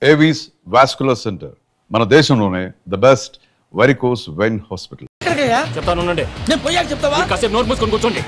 Avis vascular centre మన దేశంలోనే the best varicose vein hospital. చెప్తాను ఉండండి. నేను పోయాక చెప్తావా? కాసేపు నోట్ మూసుకొని కూర్చోండి.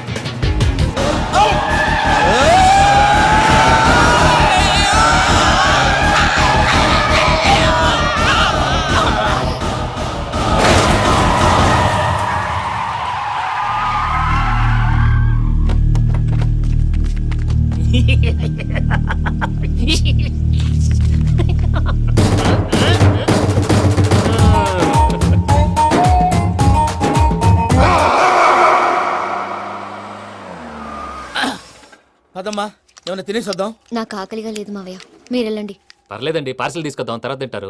పదమ్మా, ఏమైనా తినేసి వద్దాం. నాకు ఆకలిగా లేదు మావయ్య, మీరు వెళ్ళండి. పర్లేదండి, పార్సిల్ తీసుకొద్దాం, తర్వాత తింటారు.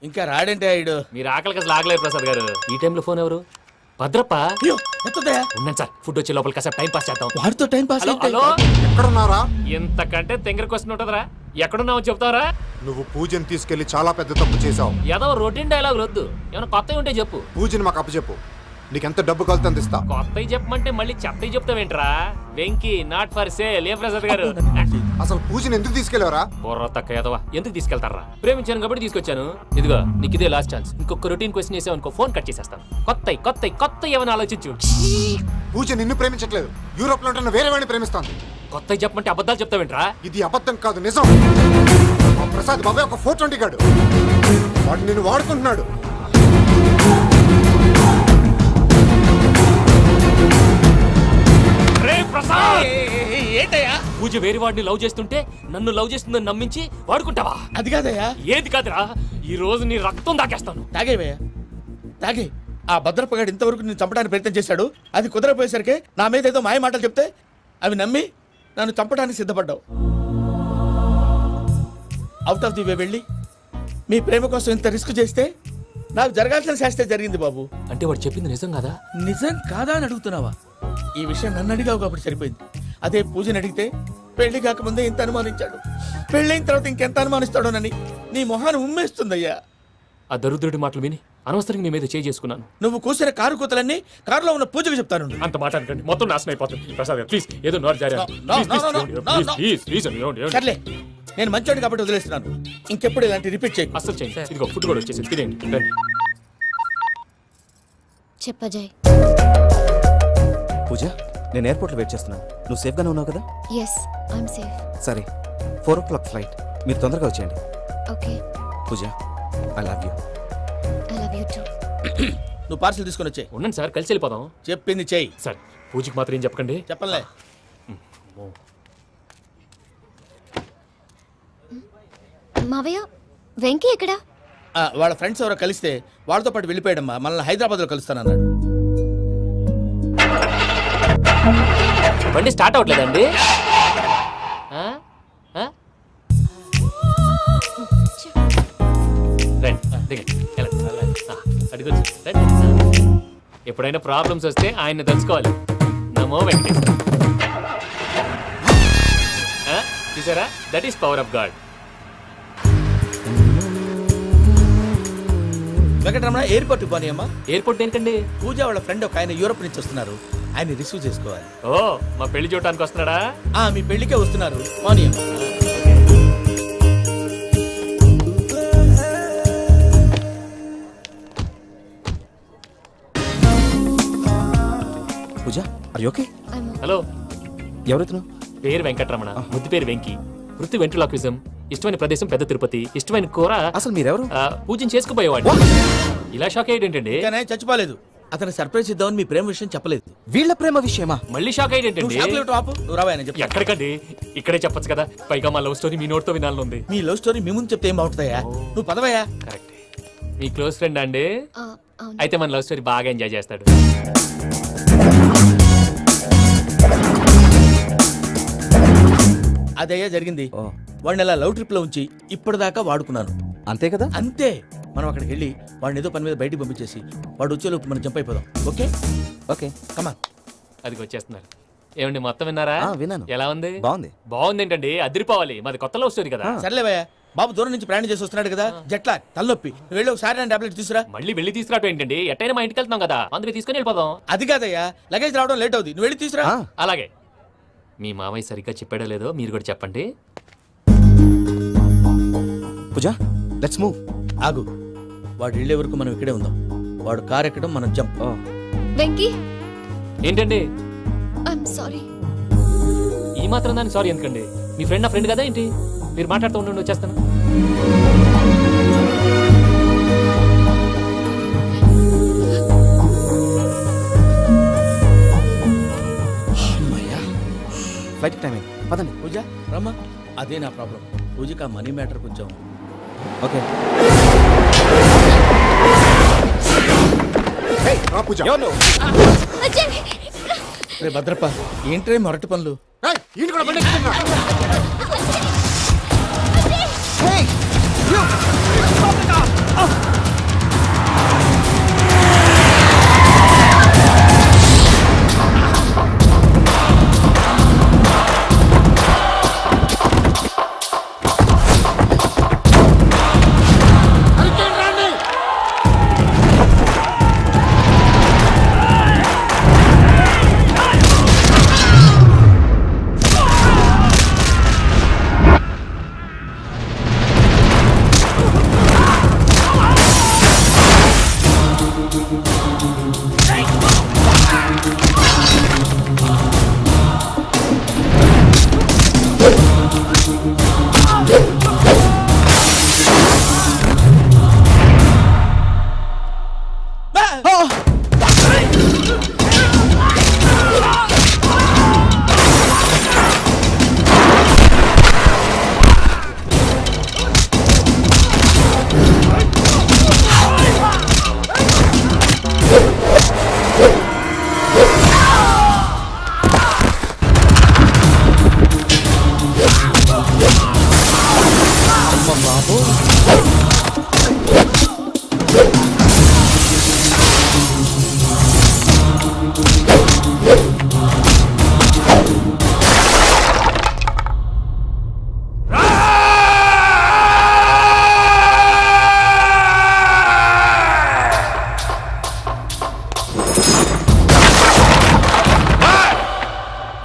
ఇంకా రాడంటే ఆయుడు. మీరు ఆకలికి అసలు ఆగలేరు ప్రసాద్ గారు. ఈ టైంలో ఫోన్ ఎవరు? భద్రప్ప. అయ్యో ఎత్తదయ్యా. ఉన్నాను సార్, ఫుడ్ వచ్చే లోపల కాసేపు టైం పాస్ చేద్దాం. వాడితో టైం పాస్. హలో హలో, ఎక్కడున్నారా? ఎంతకంటే తెంగర క్వశ్చన్ ఉంటుందిరా. ఎక్కడున్నావు చెప్తావరా? నువ్వు పూజని తీసుకెళ్లి చాలా పెద్ద తప్పు చేశావు. ఏదో రొటీన్ డైలాగ్ వద్దు, ఏమైనా కొత్తవి ఉంటే చెప్పు. పూజని మాకు అప్పచెప్పు, నీకెంత డబ్బు కలితే అంత ఇస్తా. కొత్తవి చెప్పమంటే మళ్ళీ చెత్తవి చెప్తావేంట్రా? Venky not for sale. ఏ ప్రసాద్ గారు, అసలు పూజని ఎందుకు తీసుకెళ్లేవరా? బుర్ర తక్క ఏదవా, ఎందుకు తీసుకెళ్తారా? ప్రేమించాను కాబట్టి తీసుకొచ్చాను. ఇదిగో నీకు ఇదే లాస్ట్ ఛాన్స్. ఇంకొక రొటీన్ క్వశ్చన్ వేసావు అనుకో, ఫోన్ కట్ చేసేస్తాను. కొత్త ఏమైనా ఆలోచించు. పూజ నిన్ను ప్రేమించట్లేదు, యూరోప్ లో ఉంటున్న వేరే వాడిని ప్రేమిస్తాను. కొత్తవి చెప్పమంటే అబద్ధాలు చెప్తావేంట్రా? ఇది అబద్ధం కాదు, నిజం. మా ప్రసాద్ బాబాయ్ ఒక 420 గాడు, వాడు నిన్ను వాడుకుంటున్నాడు. ఏంటయ్యా? పూజ వేరే వాడిని లవ్ చేస్తుంటే నన్ను లవ్ చేస్తుందని నమ్మించి వాడుకుంటావా? అది కాదయ్యా. ఏది కాదురా, ఈ రోజు నీ రక్తం దాకేస్తాను. తాగేవయ్యా, తాగే. ఆ భద్రపగాడు ఇంతవరకు నేను చంపడానికి ప్రయత్నం చేశాడు. అది కుదరపోయేసరికి నా మీద ఏదో మాయ మాటలు చెప్తే అవి నమ్మి నన్ను చంపడానికి సిద్ధపడ్డావు. అవుట్ ఆఫ్ ది వే వెళ్ళి మీ ప్రేమ కోసం ఇంత రిస్క్ చేస్తే నాకు జరగాల్సిన శాస్త్రే జరిగింది బాబు. అంటే వాడు చెప్పింది నిజం కదా? నిజం కాదా అని అడుగుతున్నావా? ఈ విషయం నన్ను అడిగావు కాబట్టి సరిపోయింది. అదే పూజని అడిగితే పెళ్లి కాకముందే ఇంత అనుమానించాడు, పెళ్ళైన తర్వాత ఇంకెంత అనుమానిస్తాడోనని నీ మొహాన్ని ఉమ్మేస్తుందయ్యా. ఆ దరిద్రుడి మాటలు విని అనవసరంగా నీ మీద చేసుకున్నాను. నువ్వు కూసిన కారు కూతలన్నీ కారులో ఉన్న పూజకు చెప్తాను. అంత మాట అనకండి, మొత్తం నాశనం అయిపోతుంది. ప్రసాద్ గారు ప్లీజ్, ఏదో నోరు జారీ. సర్లే, నేను మంచోడు కాబట్టి వదిలేస్తున్నాను. ఇంకెప్పుడు ఇలాంటి రిపీట్ చేయి. అసలు చేయండి. ఇదిగో ఫుడ్ కూడా వచ్చేసి తినేయండి. రండి. చెప్పజాయ్. పూజ, నేను ఎయిర్పోర్ట్లో వెయిట్ చేస్తున్నాను. నువ్వు సేఫ్గానే ఉన్నావు కదా? Yes, I'm safe. సరే, 4 o'clock ఫ్లైట్. మీరు తొందరగా వచ్చేయండి. Okay. Pooja, I love you. I love you too. నువ్వు పార్సల్ తీసుకొని వచ్చే. ఉండండి సార్, కలిసి వెళ్ళిపోదాం. చెప్పింది చెయ్యి. సార్, పూజకి మాత్రం ఏం చెప్పకండి. చెప్పలే. మావయ్య, వెంకీ ఎక్కడా? వాళ్ళ ఫ్రెండ్స్ ఎవరో కలిస్తే వాళ్ళతో పాటు వెళ్ళిపోయాడమ్మా. మనల్ని హైదరాబాద్లో కలుస్తానన్నాడు. బండి స్టార్ట్ అవ్వట్లేదండి. ఎప్పుడైనా ప్రాబ్లమ్స్ వస్తే ఆయన్ని తెలుసుకోవాలి. నమో వెంకటేశ్వర. చూసారా, that is power of God. Venkataramana, airport పోనీ అమ్మా. ఎయిర్పోర్ట్ ఏంటండి? పూజ వాళ్ళ ఫ్రెండ్ ఒక ఆయన యూరోప్ నుంచి వస్తున్నారు, ఆయన రిసీవ్ చేసుకోవాలి. ఓ, మా పెళ్లి చూడటానికి వస్తున్నాడా? మీ పెళ్లికే వస్తున్నారు. పోనీ అమ్మా. పూజ, ఆర్ యు ఓకే? హలో, ఎవరైతును? పేరు వెంకటరమణ, ముద్దు పేరు వెంకీ, వృత్తి వెంట్రులాక్విజం, ఇష్టమైన ప్రదేశం పెద్ద తిరుపతి, ఇష్టమైన కూర. అసలు మీరెవరు? పూజను చేసుకుపోయేవాడు. ఇలా షాక్ అయ్యేటండి. చచ్చిపోలేదు. అతను సర్ప్రైజ్ ఇద్దామని మీ ప్రేమ విషయం చెప్పలేదు. వీళ్ళ ప్రేమ విషయమా? మళ్ళీ షాక్ అయ్యేటండి. ఎక్కడికండి, ఇక్కడే చెప్పొచ్చు కదా. పైగా మా లవ్ స్టోరీ మీ నోట్తో వినాలని ఉంది. మీ లవ్ స్టోరీ మీ ముందు చెప్తే ఏం బాగుంటుందయ్యా? నువ్వు పదవయ్యా. కరెక్ట్. మీ క్లోజ్ ఫ్రెండ్ అండి? అయితే మన లవ్ స్టోరీ బాగా ఎంజాయ్ చేస్తాడు. అదయ్యా జరిగింది. వాడిని అలా లవ్ ట్రిప్ లో ఉంచి ఇప్పటిదాకా వాడుకున్నాను. అంతే కదా? అంతే. మనం అక్కడికి వెళ్ళి వాడిని ఏదో పని మీద బయటికి పంపించేసి వాడు వచ్చేలోపు మనం జంప్ అయిపోదాం. ఓకే ఓకే, కమా. అది వచ్చేస్తున్నారు. ఏమండి, మొత్తం విన్నారా? విన్నాను. ఎలా ఉంది? బాగుంది. బాగుంది ఏంటండి, అదిరిపోవాలి. మాది కొత్త లవ్ స్టోరీ కదా. సర్లేవయ్యా, బాబు దూరం నుంచి ప్రయాణం చేసి వస్తున్నాడు కదా, జట్లా తలనొప్పి. నువ్వు వెళ్ళి ఒకసారి టాబ్లెట్ తీసుకురా. మళ్ళీ వెళ్ళి తీసుకురావడం ఏంటండి? ఎట్టైనా మా ఇంటికి వెళ్తున్నాం కదా, అందుకే తీసుకుని వెళ్ళిపోదాం. అది కాదయ్యా, లగేజ్ రావడం లేట్ అవుతుంది. నువ్వు వెళ్ళి తీసుకురా. అలాగే. మీ మామయ్య సరిగ్గా చెప్పాడో లేదో మీరు కూడా చెప్పండి. పూజ లెట్స్ మూవ్. ఆగు, వాడు వెళ్ళే వరకు మనం ఇక్కడే ఉందాం. వాడు కార్ ఎక్కడం, మనం జంప్. వెంకీ, ఏంటండి ఐఎమ్ సారీ. ఈ మాత్రం దాన్ని సారీ ఎందుకండి? మీ ఫ్రెండ్ నా ఫ్రెండ్ కదా ఏంటి? మీరు మాట్లాడుతూ ఉండండి, వచ్చేస్తాను. ఫ్లైట్ టైం అయింది, పదండి. పూజ రమ్మా. అదే నా ప్రాబ్లం. పూజకి ఆ మనీ మ్యాటర్ కొంచెం. ఓకే. హే, రా పూజ. అజయ్, రే భద్రప్ప, ఏంట్రే మొరటి పనులు? ఏయ్, ఈయన కూడా బండి ఎక్కుతున్నా.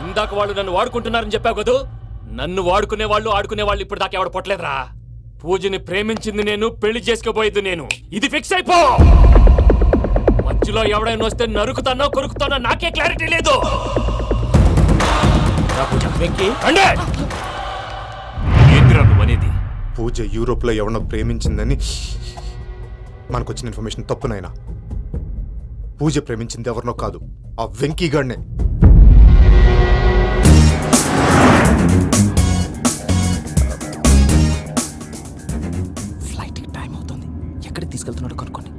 ఇందాక వాళ్ళు నన్ను వాడుకుంటున్నారని చెప్పావు కదూ. నన్ను వాడుకునే వాళ్ళు ఇప్పుడు దాకా ఎవడు పొట్టలేదురా. పూజని ప్రేమించింది నేను, పెళ్లి చేసుకోబోయేది నేను. ఇది ఫిక్స్ అయిపో. మధ్యలో ఎవడైనా వస్తే నరుకుతానో కొరుకుతానో నాకే క్లారిటీ లేదు. వెంకీ, అంటే ఏందిరా నువ్వు అనేది? పూజ యూరోప్ లో ఎవరినో ప్రేమించిందని మనకొచ్చిన ఇన్ఫర్మేషన్ తప్పునైనా. పూజ ప్రేమించింది ఎవరినో కాదు, ఆ వెంకీ గాడినే. ఫ్లైట్ టైం అవుతుంది, ఎక్కడికి తీసుకెళ్తున్నాడో కనుక్కోండి.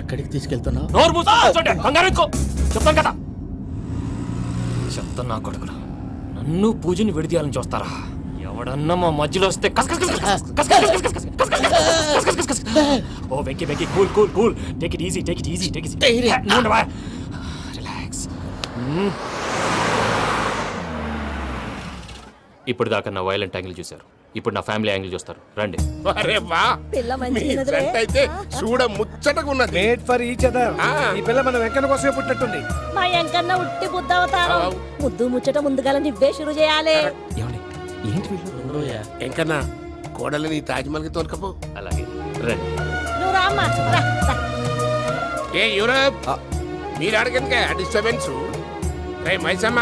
ఎక్కడికి తీసుకెళ్తున్నావు? నోరు మూసుకొని కూర్చోండి. కంగారు ఎందుకు? చెప్తాను కదా. చెప్తాను నా కొడుకురా. నన్ను పూజని విడిదీయాలని చూస్తారా? ఎవడన్నా మా మధ్యలో వస్తే ఓ Venky Venky, cool cool cool, take it easy, take it easy, take it easy. Relax. ఇప్పుడు దాకా నా వైలెంట్ యాంగిల్ చూశారు, ఇప్పుడు నా ఫ్యామిలీ యాంగిల్ చూస్తారు. రండి. అరే వా, పిల్ల మీ మంచిది ఫ్రెండ్ అయితే చూడ ముచ్చటగా ఉన్నది. Made for each other. ఈ పిల్ల మన వెంకన్న కోసమే పుట్టినట్టుంది. మా ఎంకన్న ఉట్టి బుద్ధవతారం. ముద్దు ముచ్చట ముందుగాల నువ్వే షురు చేయాలి. ఏమండి, ఏంటి వీళ్ళు? ఎంకన్నా కోడలిని తాజ్మహల్కి తోలుకపో. అలాగే రండి. నువ్వు రామ్మా, రా, రా. ఏ యూరప్, మీరు అడగనికే డిస్టర్బెన్స్. రే మైసమ్మ,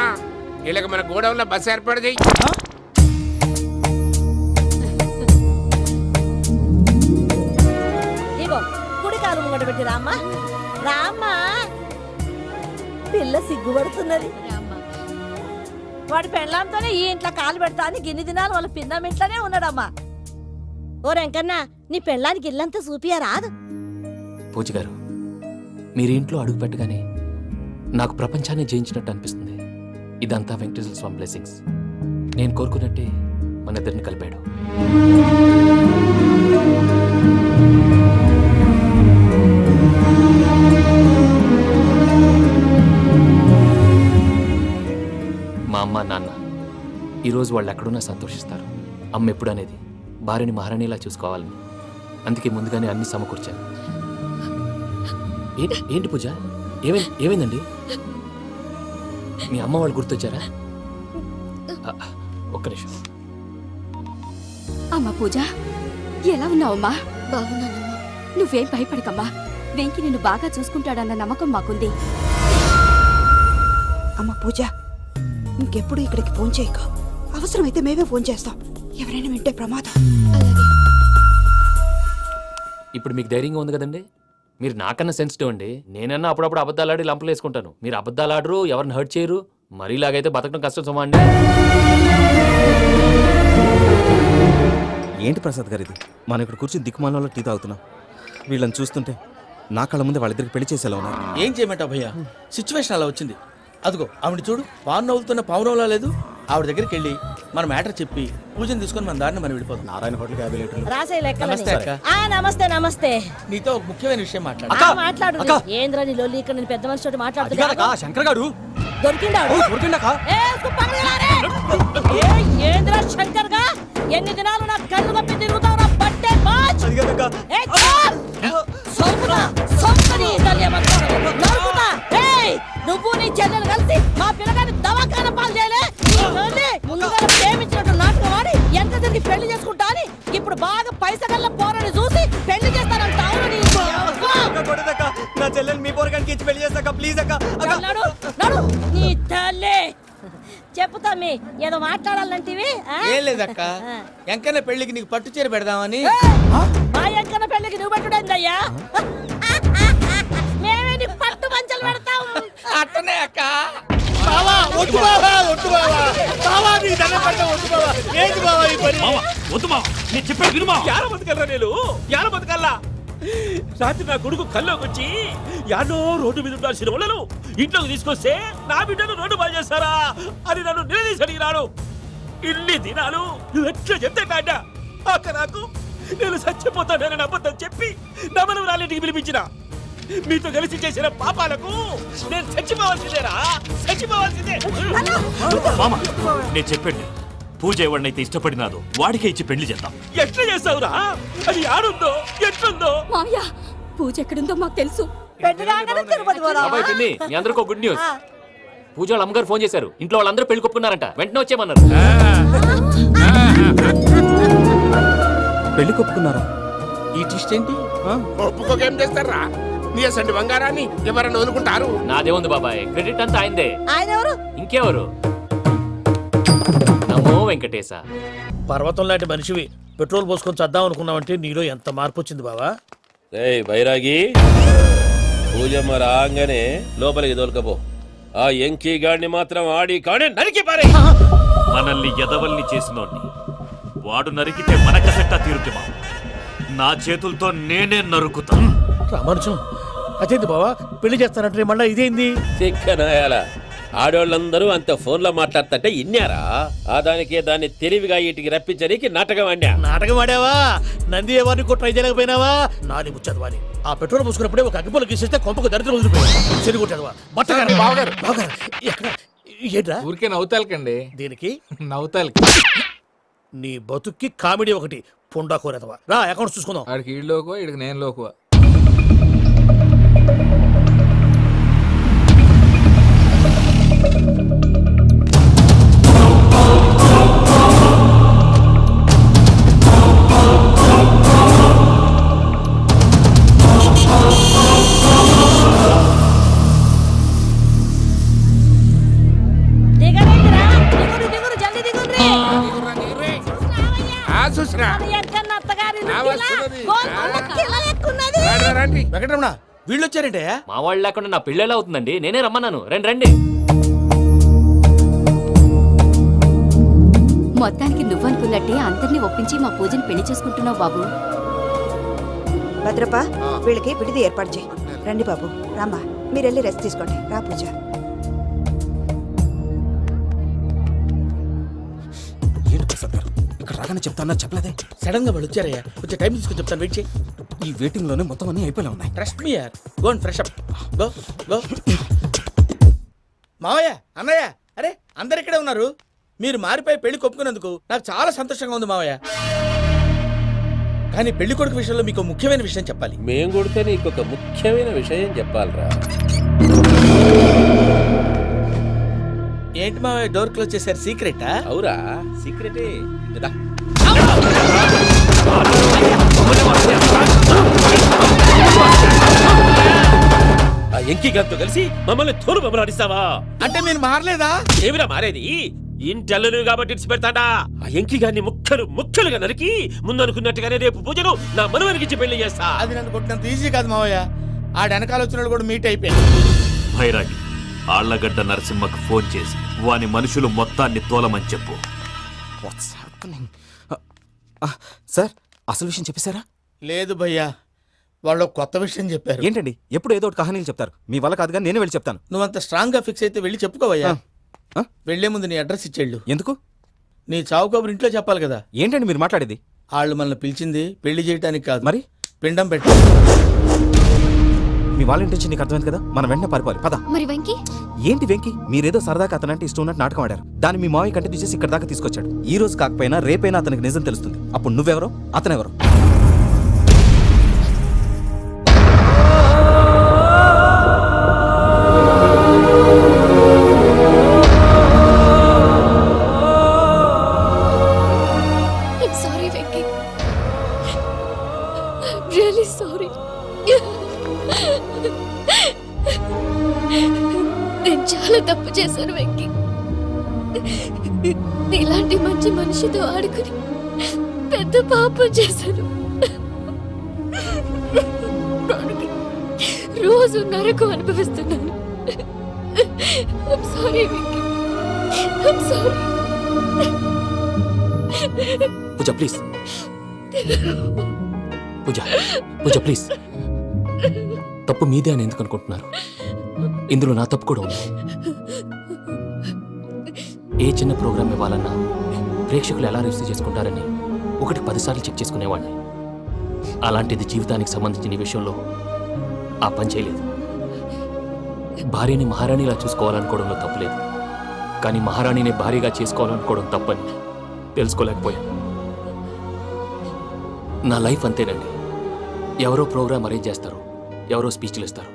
వీళ్ళకి మన గోడౌన్ లో బస్సు ఏర్పాటు చేయి. ఇగో కుడి కాలు ముంగట పెట్టి రామ్మా, రామ్మా. పిల్ల సిగ్గుపడుతున్నది. వాడి పెళ్ళాంతోనే ఈ ఇంట్లో కాలు పెడతా అని గిన్ని దినాలు వాళ్ళ పిన్నం ఇంట్లోనే ఉన్నాడమ్మా. ఓ వెంకన్న, నీ పెళ్ళానికి ఇల్లంతా చూపియా రాదు? పూజ గారు, మీరు ఇంట్లో అడుగు పెట్టగానే నాకు ప్రపంచాన్ని జయించినట్టు అనిపిస్తుంది. ఇదంతా వెంకటేశ్వర స్వామి బ్లెస్సింగ్స్. నేను కోరుకున్నట్టే మన ఇద్దరిని కలిపాడు. మా అమ్మ నాన్న ఈరోజు వాళ్ళు ఎక్కడున్నా సంతోషిస్తారు. అమ్మ ఎప్పుడు అనేది భార్యని మహారాణిలా చూసుకోవాలని, అందుకే ముందుగానే అన్ని సమకూర్చాను. ఏంటి పూజ, ఏమైందండి? మీ అమ్మ వాళ్ళు గుర్తొచ్చారా? ఒక్క నిమిషం. అమ్మ పూజ ఎలా ఉన్నావమ్మా? బాగున్నానమ్మా. నువ్వేం భయపడకమ్మా. వెంకి నిన్ను బాగా చూసుకుంటాడన్న నమ్మకం మాకుంది. అమ్మ పూజ, ఇంకెప్పుడు ఇక్కడికి ఫోన్ చేయక. అవసరమైతే మేమే ఫోన్ చేస్తాం. ఎవరైనా వింటే ప్రమాదం. ఇప్పుడు మీకు ధైర్యంగా ఉంది కదండి. మీరు నాకన్నా సెన్సిటివ్ అండి. నేనన్నా అప్పుడప్పుడు అబద్ధాలాడి లంపలు వేసుకుంటాను. మీరు అబద్ధాలాడరు, ఎవరిని హర్ట్ చేయరు. మరి ఇలాగైతే బతకడం కష్టం సుమా అండి. ఏంటి ప్రసాద్ గారు ఇది? మనం ఇక్కడ కూర్చుని దిక్కుమాలలో టీ తాగుతున్నాం. వీళ్ళని చూస్తుంటే నా కళ్ళ ముందే వాళ్ళిద్దరికి పెళ్లి చేసేలా ఉన్నారు. ఏం చేయమంటావు భయ్యా, సిచ్యువేషన్ అలా వచ్చింది. అదిగో ఆవిడ చూడు, పావు నవ్వుతున్న పావునవ్వులా లేదు. ఆవిడ దగ్గరికి వెళ్ళి మన మ్యాటర్ చెప్పి పూజను తీసుకొని మన దారిని మనం వెళ్ళిపోతాం. నారాయణ హోటల్ 50 లీటర్లు. రాసే నమస్తే అక్క. నమస్తే నమస్తే. నీతో ఒక ముఖ్యమైన విషయం మాట్లాడు. మాట్లాడు. ఏంద్రా నీ లొల్లి? ఇక్కడ నేను పెద్ద మనిషితో మాట్లాడుతున్నా. శంకర్ గారు దొరికిందాడు. ఏంద్రా శంకర్ గా? ఎన్ని దినాలు నా కళ్ళు కప్పి తిరుగుతావు నా బట్టే బాచ్. నువ్వు నీ చెల్లెలు కలిసి మా పిల్లగాని దవాఖాన పాలు చేయలే. ముందుగా ప్రేమించినట్టు నాటకం ఆడి ఎంత తిరిగి పెళ్లి చేసుకుంటా అని ఇప్పుడు బాగా పైసగల్ల పోరని చూసి పెళ్లి చేస్తానంట. నా చెల్లెలు మీ పోరగానికి ఇచ్చి పెళ్లి చేస్తాక ప్లీజ్ అక్క. నడు నీ తల్లి. చెప్పుతామి ఏదో మాట్లాడాలంటివి. ఏం లేదక్క, ఎంకన్న పెళ్లికి నీకు పట్టు చీర పెడదామని. మా ఎంకన్న పెళ్లికి నువ్వు పెట్టుడేందయ్యా? మేమే నీ పట్టు పంచలు పెడతాం. అట్టనే అక్క. బావా వద్దు బావా, వద్దు బావా. బావా నీ దండం పెడతా, వద్దు బావా. ఏంటి బావా ఈ పని? వద్దు మా, నేను చెప్పేది విను మా. యార బతకల్లా నేను యార బతకల్లా. రాత్రి నా కొడుకు కల్లోకి వచ్చి యాడో రోడ్డు మీద ఉండాల్సిన వాళ్ళను ఇంట్లోకి తీసుకొస్తే నా బిడ్డను రోడ్డు బాగా చేస్తారా అని నన్ను నిలదీసి అడిగినాడు. ఇన్ని దినాలు నువ్వు ఎట్లా చెప్తే కాడ అక్క నాకు నేను చచ్చిపోతానని అబద్ధం చెప్పి నా మనవరాలింటికి పిలిపించిన. మీతో కలిసి చేసిన పాపాలకు నేను చచ్చిపోవాల్సిందేరా, చచ్చిపోవాల్సిందే. మామ, నేను చెప్పండి, పూజ ఎవరినైతే ఇష్టపడినాదో వాడికే ఇచ్చి పెళ్లి చేద్దాం. ఎట్లా చేస్తావురా? అది ఆడుందో ఎట్లుందో. మామయ్య, పూజ ఎక్కడుందో మాకు తెలుసు. తిరుపతి అబ్బాయి పిన్ని, మీ అందరికీ గుడ్ న్యూస్. పూజ వాళ్ళ అమ్మగారు ఫోన్ చేశారు. ఇంట్లో వాళ్ళందరూ పెళ్లి కొప్పుకున్నారంట. వెంటనే వచ్చేయమన్నారు. పెళ్లి కొప్పుకున్నారా? ఈ ట్విస్ట్ ఏంటి? ఒప్పుకోకేం చేస్తారా? నీ అసంటి బంగారాన్ని ఎవరన్నా వదులుకుంటారు? నాదే ఉంది బాబాయ్, క్రెడిట్ అంతా ఆయనదే. ఆయన ఎవరు? ఇంకెవరు? నమో వెంకటేశ. పర్వతం లాంటి మనిషివి పెట్రోల్ పోసుకొని చద్దాం అనుకున్నావంటే నీలో ఎంత మార్పు వచ్చింది బావా. ఏయ్ బైరాగి, పూజమ్మ రాగానే లోపలికి దొరకపో. ఆ ఎంకీ గాడిని మాత్రం ఆడి కాడే నరికి పారే. మనల్ని ఎదవల్ని చేసినోడ్ని వాడు నరికితే మనక సెట్టా తీరుతుమా. నా చేతులతో నేనే నరుకుతా. రామానుజం, అదేంది బావా పెళ్లి చేస్తానంటే మళ్ళా ఇదేంది? చిక్కనాయాల ఆడోళ్ళందరూ అంత ఫోన్లో మాట్లాడుతుంటే ఇన్నారా? ఆ దానికే దాన్ని తెలివిగా వీటికి రప్పించడానికి నాటకం ఆడా. నాటకం ఆడావా? నంది ఎవరిని కూడా ట్రై చేయలేకపోయినావా? నాని ముచ్చదు వాని. ఆ పెట్రోల్ పోసుకున్నప్పుడే ఒక అగ్గిపుల్ల గీసేస్తే కొంపకు దరిద్రం వదిలిపోయాడు. చెరి కొట్టాడువా? బట్టగారు బావగారు బావగారు ఎక్కడ? ఏంట్రా ఊరికే నవ్వుతాలకండి. దీనికి నవ్వుతాలకి నీ బతుక్కి కామెడీ ఒకటి. పుండా కోరేదవా? రా అకౌంట్స్ చూసుకుందాం. ఆడికి ఈడులోకువ, ఈడికి నేను లోకువ. వెంకటరమణ, వీళ్ళు వచ్చారంటే? మా వాళ్ళు లేకుండా నా పెళ్ళి ఎలా అవుతుందండి? నేనే రమ్మన్నాను. రండి రండి. మొత్తానికి నువ్వనుకున్నట్టే అందరినీ ఒప్పించి మా పూజని పెళ్లి చేసుకుంటున్నావు బాబు. భద్రప, వీళ్ళకి విడిది ఏర్పాటు చేయి. రండి బాబు, రామ్మా, మీరు వెళ్ళి రెస్ట్ తీసుకోండి. రా పూజ. ఏంటి ప్రసాద్ గారు, ఇక్కడ రాగానే చెప్తానా చెప్పలేదే? సడన్ గా వాళ్ళు వచ్చారయ్యా, కొంచెం టైం తీసుకొని చెప్తాను. వెయిట్ చేయి. ఈ వెయిటింగ్ లోనే మొత్తం అన్ని అయిపోయి ఉన్నాయి. ట్రస్ట్ మీ యార్. Go and fresh up. Go go. మావయ్య, అన్నయ్య, అరే అందరు ఇక్కడే ఉన్నారు. మీరు మారిపోయి పెళ్లి కొప్పుకున్నందుకు నాకు చాలా సంతోషంగా ఉంది మావయ్య. కానీ పెళ్లి కొడుకు విషయంలో మీకు ముఖ్యమైన విషయం చెప్పాలి. మేం కొడితే నీకు ఒక ముఖ్యమైన విషయం చెప్పాలిరా. ఏంటి మావయ్య డోర్ క్లోజ్ చేశారు? సీక్రెటా? అవురా, సీక్రెటే. కదా ఆ ఎంకి గారితో కలిసి మమ్మల్ని తోలు బొమ్మలాడిస్తావా? అంటే మీరు మారలేదా? ఏమిరా మారేది? ఇంటల్లును కాబట్టి ఇడిచి పెడతాడా? ఆ ఎంకి గారిని ముక్కలుగా నరికి ముందు అనుకున్నట్టుగానే రేపు పూజను నా మనవనికిచ్చి పెళ్లి చేస్తా. అది నన్ను కొట్టినంత ఈజీ కాదు మావయ్య. ఆ వెనకాల వచ్చిన కూడా మీట్ అయిపోయాడు. భైరాగి ఆళ్లగడ్డ నరసింహకు ఫోన్ చేసి వాని మనుషులు మొత్తాన్ని తోలమని చెప్పు. సార్ అసలు విషయం చెప్పేశారా? లేదు భయ్యా, వాళ్ళు ఒక కొత్త విషయం చెప్పారు. ఏంటండి ఎప్పుడు ఏదో ఒకటి కహానీలు చెప్తారు. మీ వల్ల కాదుగా నేనే వెళ్ళి చెప్తాను. నువ్వంత స్ట్రాంగ్ గా ఫిక్స్ అయితే వెళ్ళి చెప్పుకోవయ్యా. వెళ్లే ముందు నీ అడ్రస్ ఇచ్చేళ్ళు. ఎందుకు? నీ చావు కబురు ఇంట్లో చెప్పాలి కదా. ఏంటండి మీరు మాట్లాడేది? వాళ్ళు మనల్ని పిలిచింది పెళ్లి చేయడానికి కాదు, మరి పిండం పెట్టి. మీ వాళ్ళ ఇంటి నీకు అర్థమైంది కదా, మనం వెంటనే పారిపోవాలి. పద. మరి వెంకీ? ఏంటి వెంకి? మీరేదో సరదాగా అతనంటే ఇష్టం ఉన్నట్టు నాటకం ఆడారు. దాన్ని మీ మావయ్య కంటిన్యూ చేసి ఇక్కడ దాకా తీసుకొచ్చాడు. ఈ రోజు కాకపోయినా రేపైనా అతనికి నిజం తెలుస్తుంది. అప్పుడు నువ్వెవరో అతనెవరో. Sorry Venky, really sorry. నేను చాలా తప్పు చేశాను వెంకీ. నీలాంటి మంచి మనిషితో ఆడుకుని పెద్ద పాపం చేశాను. రోజు నరకం అనుభవిస్తున్నాను. Sorry Venky, sorry. Pooja please, Pooja please. తప్పు మీదే అని ఎందుకు అనుకుంటున్నారు? ఇందులో నా తప్పు కూడా ఉంది. ఏ చిన్న ప్రోగ్రామ్ ఇవ్వాలన్నా ప్రేక్షకులు ఎలా రిసీవ్ చేసుకుంటారని 1-10 సార్లు చెక్ చేసుకునేవాడిని. అలాంటిది జీవితానికి సంబంధించిన ఈ విషయంలో ఆ పని చేయలేదు. భార్యని మహారాణిలా చూసుకోవాలనుకోవడంలో తప్పులేదు, కానీ మహారాణిని భార్యగా చేసుకోవాలనుకోవడం తప్పని తెలుసుకోలేకపోయాను. నా లైఫ్ అంతేనండి. ఎవరో ప్రోగ్రామ్ అరేంజ్ చేస్తారు, ఎవరో స్పీచ్లు ఇస్తారు.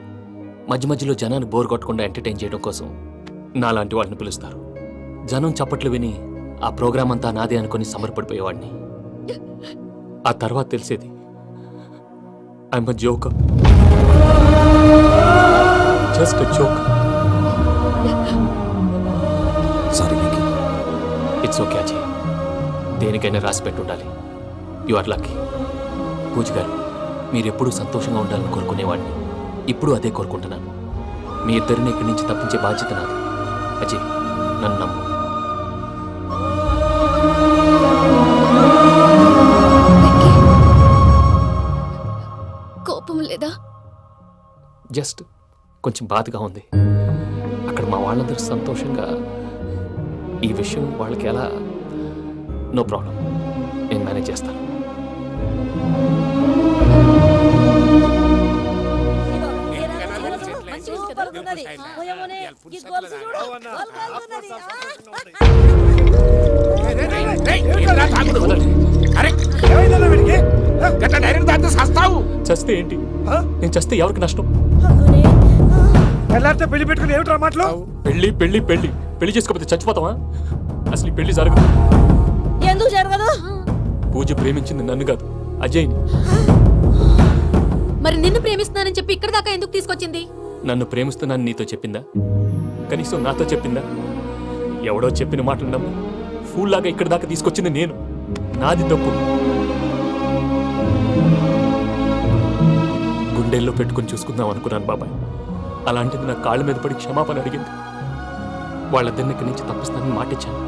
మధ్య మధ్యలో జనాన్ని బోర్ కొట్టకుండా ఎంటర్టైన్ చేయడం కోసం నాలాంటి వాళ్ళని పిలుస్తారు. జనం చప్పట్లు విని ఆ ప్రోగ్రామ్ అంతా నాదే అనుకుని సమర్పడిపోయేవాడిని. ఆ తర్వాత తెలిసేది I'm a joker, just a joker. Sorry Venky. It's okay Ajay, దేనికైనా రాసి పెట్టుండాలి. You are lucky. Pooja garu, మీరెప్పుడూ సంతోషంగా ఉండాలని కోరుకునేవాడిని. ఇప్పుడు అదే కోరుకుంటున్నాను. మీ ఇద్దరిని ఇక్కడి నుంచి తప్పించే బాధ్యత నాది. అజయ్, నన్ను నమ్ము. కోపం లేదా? జస్ట్ కొంచెం బాధగా ఉంది. అక్కడ మా వాళ్ళందరూ సంతోషంగా, ఈ విషయం వాళ్ళకి ఎలా? నో ప్రాబ్లం, నేను మేనేజ్ చేస్తాను. చస్తే ఏంటి? నేను చస్తే ఎవరికి నష్టం? పెళ్లి పెట్టుకుని ఏమిట్రా మాటలు? పెళ్లి పెళ్లి పెళ్లి పెళ్లి చేసుకోకపోతే చచ్చిపోతావా? అసలు ఈ పెళ్లి జరగదు. ఎందుకు జరగదు? పూజ ప్రేమించింది నన్ను కాదు, అజయ్ని. మరి నిన్ను ప్రేమిస్తున్నానని చెప్పి ఇక్కడ దాకా ఎందుకు తీసుకొచ్చింది? నన్ను ప్రేమిస్తున్నాను నీతో చెప్పిందా? కనీసం నాతో చెప్పిందా? ఎవడో చెప్పిన మాటలు నమ్మి ఫూల్ లాగా ఇక్కడ దాకా తీసుకొచ్చింది నేను. నాది తప్పు. గుండెల్లో పెట్టుకుని చూసుకుందాం అనుకున్నాను బాబాయ్. అలాంటిది నా కాళ్ళ మీద పడి క్షమాపణ అడిగింది. వాళ్ళిద్దరిని ఇక్కడి నుంచి తప్పిస్తానని మాటిచ్చాను.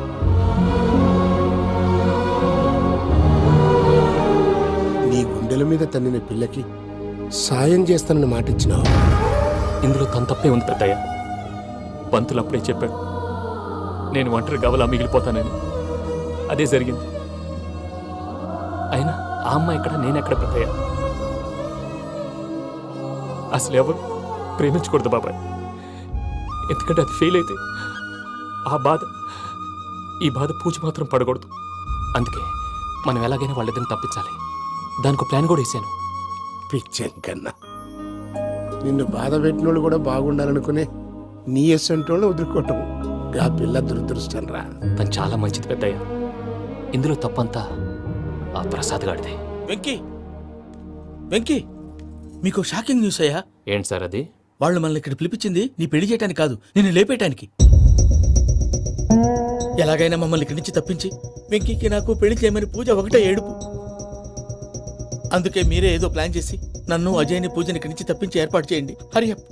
నీ గుండెల మీద తన్నిన పిల్లకి సాయం చేస్తానని మాటిచ్చినావు. ఇందులో తన తప్పే ఉంది పెద్దయ్య. పంతులు అప్పుడే చెప్పాడు నేను ఒంటరి గవలా మిగిలిపోతానని. అదే జరిగింది. అయినా ఆ అమ్మాయి ఎక్కడ, నేనెక్కడ పెద్దయ్య? అసలు ఎవరు ప్రేమించకూడదు బాబాయ్. ఎందుకంటే అది ఫెయిల్ అయితే ఆ బాధ, ఈ బాధ పూజ మాత్రం పడకూడదు. అందుకే మనం ఎలాగైనా వాళ్ళిద్దరిని తప్పించాలి. దానికి ప్లాన్ కూడా వేసాను. పిచ్చెంకన్నా, నిన్ను బాధ పెట్టినోళ్ళు కూడా బాగుండాలనుకునే నీ ఎస్సంటోళ్ళు వదులుకోవటం ఆ పిల్ల దురదృష్టం రా. తను చాలా మంచిది పెద్దయ్య. ఇందులో తప్పంతా ఆ ప్రసాద్ గాడిదే. వెంకీ వెంకీ మీకు షాకింగ్ న్యూస్ అయ్యా. ఏంటి సార్ అది? వాళ్ళు మనల్ని ఇక్కడ పిలిపించింది నీ పెళ్లి చేయడానికి కాదు, నిన్ను లేపేయటానికి. ఎలాగైనా మమ్మల్ని ఇక్కడి నుంచి తప్పించి వెంకీకి నాకు పెళ్లి చేయమని పూజ ఒకటే ఏడుపు. అందుకే మీరే ఏదో ప్లాన్ చేసి నన్ను అజయ్ని పూజని ఇక్కడి నుంచి తప్పించి ఏర్పాటు చేయండి. హరియప్,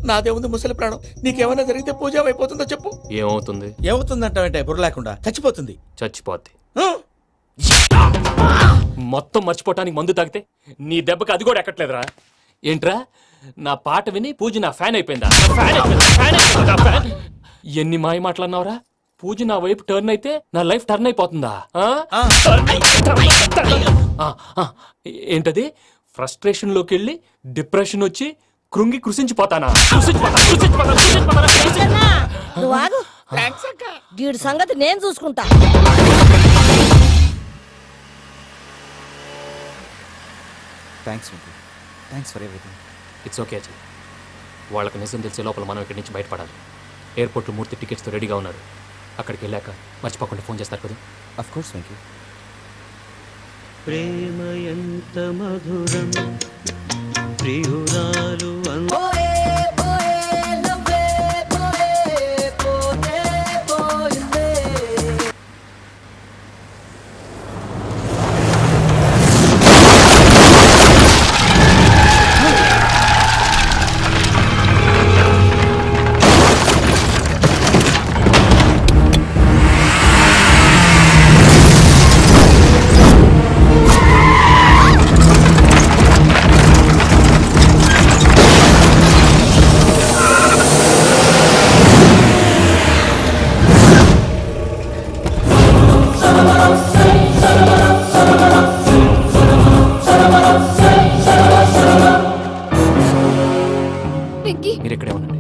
నాదే ఉంది ముసలి ప్రాణం. నీకేమైనా జరిగితే పూజ అయిపోతుందో చెప్పు. ఏమవుతుంది? ఏమవుతుందంటావంటే బుర్ర లేకుండా చచ్చిపోతుంది. చచ్చిపోద్ది. ఆ? మొత్తం మర్చిపోవటానికి మందు తాగితే నీ దెబ్బకి అది కూడా ఎక్కట్లేదురా. ఏంట్రా, నా పాట విని పూజ నా ఫ్యాన్ అయిపోయిందా? ఎన్ని మాయ మాటలన్నావురా? పూజ నా వైపు టర్న్ అయితే నా లైఫ్ టర్న్ అయిపోతుందా? ఏంటది? ఫ్రస్ట్రేషన్ లోకి వెళ్ళి డిప్రెషన్ వచ్చి కృంగి కృషించిపోతానా? నువ్వు ఆగు. వీడి సంగతి నేను చూసుకుంటా. Thanks Venky, thanks for everything. It's okay Ajay. వాళ్ళకి నిజం తెలిసే లోపల మనం ఇక్కడి నుంచి బయటపడాలి. ఎయిర్పోర్ట్లో మూర్తి టికెట్స్తో రెడీగా ఉన్నారు. అక్కడికి వెళ్ళాక మర్చిపోకుండా ఫోన్ చేస్తారు కదా. Of course Venky. ప్రేమ ఎంత మధురం ప్రియురాలు వెంకీ, మీరు ఇక్కడే ఉండండి.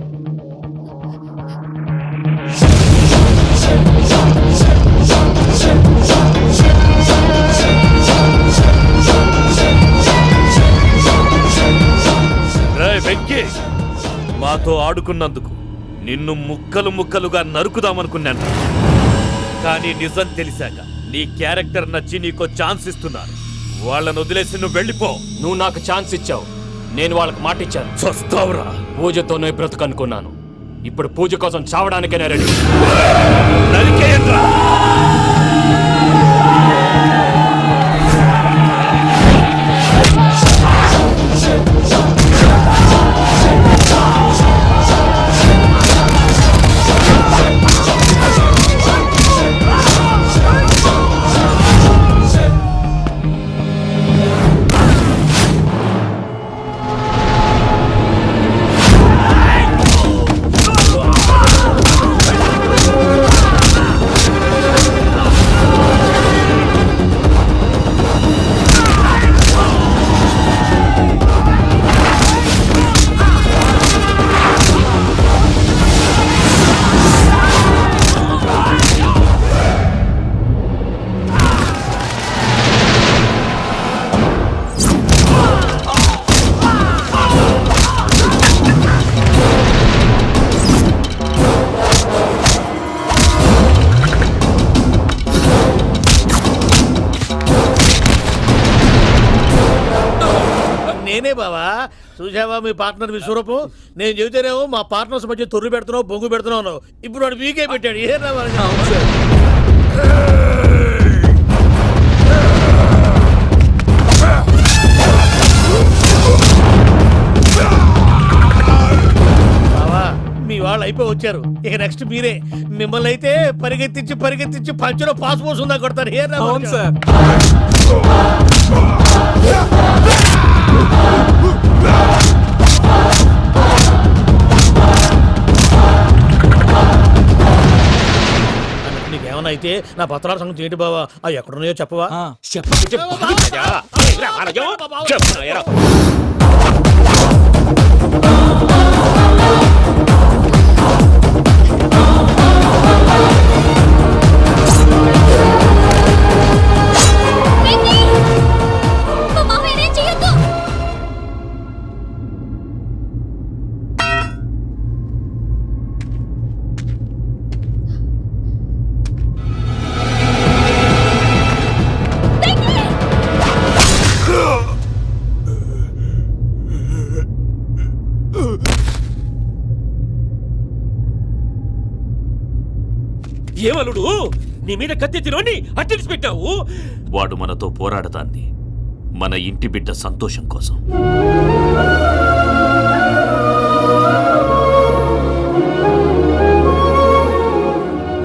వెంకీ, మాతో ఆడుకున్నందుకు నిన్ను ముక్కలు ముక్కలుగా నరుకుదామనుకున్నాను. కానీ నిజం తెలిసాక నీ క్యారెక్టర్ నచ్చి నీకో ఛాన్స్ ఇస్తున్నారు. వాళ్ళను వదిలేసి నువ్వు వెళ్ళిపో. నువ్వు నాకు ఛాన్స్ ఇచ్చావు, నేను వాళ్ళకి మాట ఇచ్చాను. చస్తావురా. పూజతోనే బ్రతుకనుకున్నాను. ఇప్పుడు పూజ కోసం చావడానికే రెడీ. నరికేయండ్రా. నేనే బావా. చూసావా మీ పార్ట్నర్ విశ్వరూపం? నేను చెబితేనేమో మా పార్ట్నర్స్ మధ్య తొర్రు పెడుతున్నావు, బొంగు పెడుతున్నావు. ఇప్పుడు వాడు వీకే పెట్టాడు. ఏ బావా, మీ వాళ్ళు అయిపోయి వచ్చారు. ఇక నెక్స్ట్ మీరే. మిమ్మల్ని అయితే పరిగెత్తించి పరిగెత్తించి పంచలో పాస్ పోసుందా కొడతారు. ఏ సార్. నీకేమన్నా అయితే నా పత్రాల సంగతి ఏంటి బావా? అవి ఎక్కడున్నాయో చెప్పవా? ఏమలుడు నీ మీద కత్తెత్తినోని అట్టెలిసి పెట్టావు. వాడు మనతో పోరాడతాంది మన ఇంటి బిడ్డ సంతోషం కోసం.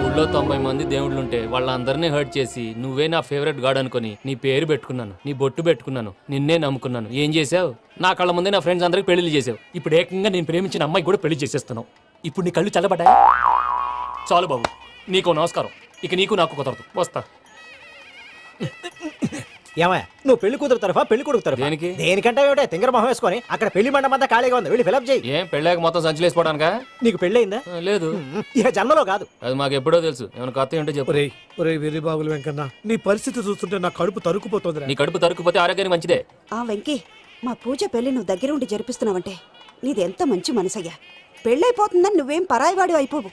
ఊళ్ళో 90 మంది దేవుళ్ళుంటే వాళ్ళందరినీ హర్ట్ చేసి నువ్వే నా ఫేవరెట్ గాడ్ అనుకుని నీ పేరు పెట్టుకున్నాను, నీ బొట్టు పెట్టుకున్నాను, నిన్నే నమ్ముకున్నాను. ఏం చేసావు? నా కళ్ళ ముందే నా ఫ్రెండ్స్ అందరికి పెళ్లి చేసావు. ఇప్పుడు ఏకంగా నేను ప్రేమించిన అమ్మాయి కూడా పెళ్లి చేసేస్తున్నావు. ఇప్పుడు నీ కళ్ళు చల్లబడ్డాయి. చాలు బాబు, నీకు నమస్కారం. ఇక నీకు నాకు కుదరదు. వస్తా. ఏమయ్య నువ్వు పెళ్లి కూతురు తరఫా పెళ్లి కొడుకు తరఫా? దేనికి? దేనికంటే ఏమిటే తింగర మొహం వేసుకొని అక్కడ పెళ్లి మండపం అంతా ఖాళీగా ఉంది, వెళ్ళి ఫిలప్ చేయి. ఏం పెళ్ళాక మొత్తం సంచలేసిపోవడానికా? నీకు పెళ్ళయిందా? లేదు. ఇక జన్మలో కాదు. అది మాకు ఎప్పుడో తెలుసు. ఏమైనా కొత్త ఉంటే చెప్పు. ఒరే వీరిబాబులు వెంకన్న, నీ పరిస్థితి చూస్తుంటే నా కడుపు తరుక్కుపోతుంది. నీ కడుపు తరుక్కుపోతే ఆరోగ్యానికి మంచిదే. ఆ వెంకీ, మా పూజ పెళ్లి నువ్వు దగ్గరుండి జరిపిస్తున్నావంటే నీది ఎంత మంచి మనసయ్యా. పెళ్ళైపోతుందని నువ్వేం పరాయివాడి అయిపోవు.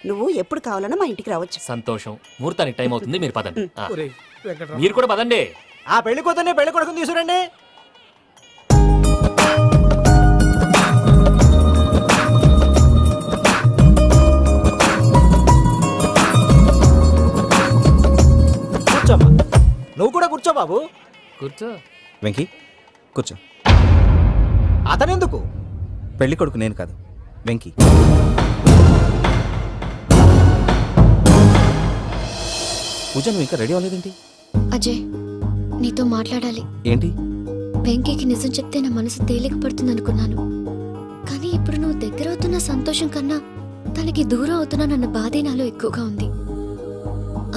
నువ్వు ఎప్పుడు కావాలన్నా మా ఇంటికి రావచ్చు. సంతోషం. ముహూర్తానికి టైం అవుతుంది, మీరు పదండి. ఆ, ఒరేయ్ వెంకట్రావు, మీరు కూడా పదండి. ఆ పెళ్లి కూతుర్ని పెళ్లి కొడుకుని తీసుకురండి. కూర్చోమ్మా, నువ్వు కూడా కూర్చో బాబు. కూర్చో. వెంకీ కూర్చో. అతనెందుకు? పెళ్లి కొడుకు నేను కాదు, వెంకీ. పూజ నువ్వు ఇంకా రెడీ అవ్వలేదేంటి? అజయ్, నీతో మాట్లాడాలి. ఏంటి? వెంకీకి నిజం చెప్తే నా మనసు తేలిక పడుతుంది అనుకున్నాను. కానీ ఇప్పుడు నువ్వు దగ్గర అవుతున్న సంతోషం కన్నా తనకి దూరం అవుతున్నానన్న బాధే నాలో ఎక్కువగా ఉంది.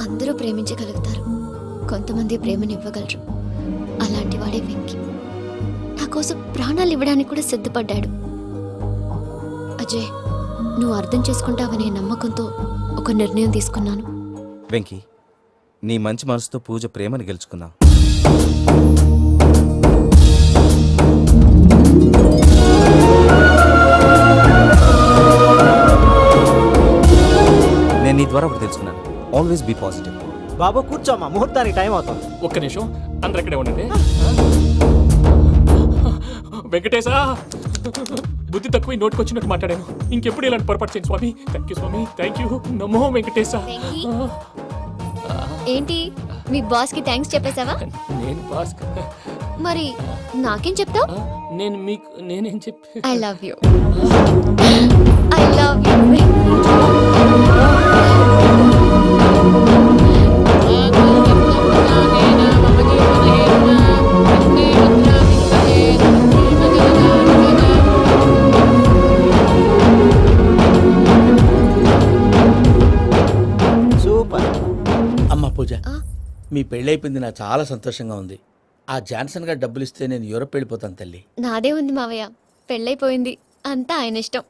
అందరూ ప్రేమించగలుగుతారు, కొంతమంది ప్రేమనివ్వగలరు. అలాంటి వాడే వెంకీ. నా కోసం ప్రాణాలు ఇవ్వడానికి కూడా సిద్ధపడ్డాడు. అజయ్, నువ్వు అర్థం చేసుకుంటావనే నమ్మకంతో ఒక నిర్ణయం తీసుకున్నాను. వెంకీ, నీ మంచి మనసుతో పూజ ప్రేమని గెలుచుకుందాం. నేను నీ ద్వారా ఒకటి తెలుసుకున్నాను. Always be positive. బాబు కూర్చోమ్మా, ముహూర్తానికి టైం అవుతుంది. ఒక్క నిమిషం, అందరు ఇక్కడే ఉండండి. వెంకటేశా, బుద్ధి తక్కువ నోటికి వచ్చినట్టు మాట్లాడాను. ఇంకెప్పుడు ఇలాంటి పొరపాటు చేయండి స్వామి. థ్యాంక్ యూ స్వామి, థ్యాంక్ యూ. నమో వెంకటేశా. ఏంటి, మీ బాస్ కి థ్యాంక్స్ చెప్పేశావా? నేను పాస్. మరి నాకేం చెప్తావు? నేను మీకు నేనేం చెప్పి. I love you. I love you. Super. అమ్మ పూజ, ఆ? మీ పెళ్ళైపోయింది, నాకు చాలా సంతోషంగా ఉంది. ఆ జాన్సన్ గారు డబ్బులు ఇస్తే నేను యూరోప్ వెళ్ళిపోతాను తల్లి. నాదే ఉంది మావయ్య, పెళ్ళైపోయింది, అంతా ఆయన ఇష్టం.